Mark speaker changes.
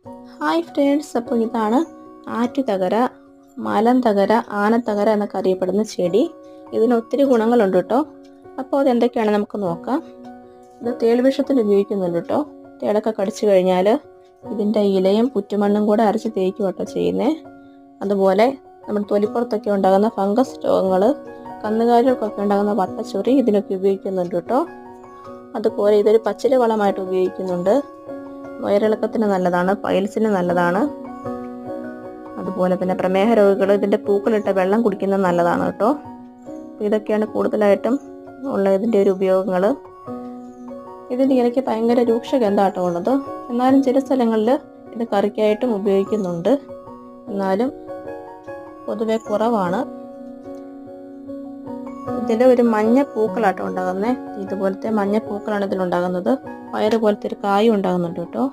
Speaker 1: Hi friends, അപ്പോൾ ഇതാണ് ആറ്റുതകര, മലന്തകര, ആനത്തകര എന്നൊക്കെ അറിയപ്പെടുന്ന ചെടി. ഇതിന് ഒത്തിരി ഗുണങ്ങളുണ്ട് കേട്ടോ. അപ്പോൾ അതെന്തൊക്കെയാണ് നമുക്ക് നോക്കാം. ഇത് തേൾവിഷത്തിന് ഉപയോഗിക്കുന്നുണ്ട് കേട്ടോ. തേളൊക്കെ കടിച്ചു കഴിഞ്ഞാൽ ഇതിൻ്റെ ഇലയും പുറ്റുമണ്ണും കൂടെ അരച്ച് തേക്കും കേട്ടോ ചെയ്യുന്നത്. അതുപോലെ നമ്മുടെ തൊലിപ്പുറത്തൊക്കെ ഉണ്ടാകുന്ന ഫംഗസ് രോഗങ്ങൾ, കന്നുകാലികൾക്കൊക്കെ ഉണ്ടാകുന്ന വട്ടച്ചൊറി ഇതിനൊക്കെ ഉപയോഗിക്കുന്നുണ്ട് കേട്ടോ. അതുപോലെ ഇതൊരു പച്ചില വളമായിട്ട് ഉപയോഗിക്കുന്നുണ്ട്. വയറിളക്കത്തിന് നല്ലതാണ്, പൈൽസിന് നല്ലതാണ്. അതുപോലെ തന്നെ പ്രമേഹ രോഗികൾ ഇതിൻ്റെ പൂക്കളിട്ട വെള്ളം കുടിക്കുന്നത് നല്ലതാണ് കേട്ടോ. ഇതൊക്കെയാണ് കൂടുതലായിട്ടും ഉള്ള ഇതിൻ്റെ ഒരു ഉപയോഗങ്ങൾ. ഇതിൻ്റെ ഇലയ്ക്ക് ഭയങ്കര രൂക്ഷഗന്ധമാട്ടോ ഉള്ളത്. എന്നാലും ചില സ്ഥലങ്ങളിൽ ഇത് കറിക്കായിട്ടും ഉപയോഗിക്കുന്നുണ്ട്. എന്നാലും പൊതുവെ കുറവാണ്. ഇതിൽ ഒരു മഞ്ഞ പൂക്കളാട്ടോ ഉണ്ടാകുന്നത്. ഇതുപോലത്തെ മഞ്ഞ പൂക്കളാണ് ഇതിലുണ്ടാകുന്നത്. വയറ് പോലത്തെ ഒരു കായും ഉണ്ടാകുന്നുണ്ട് കേട്ടോ.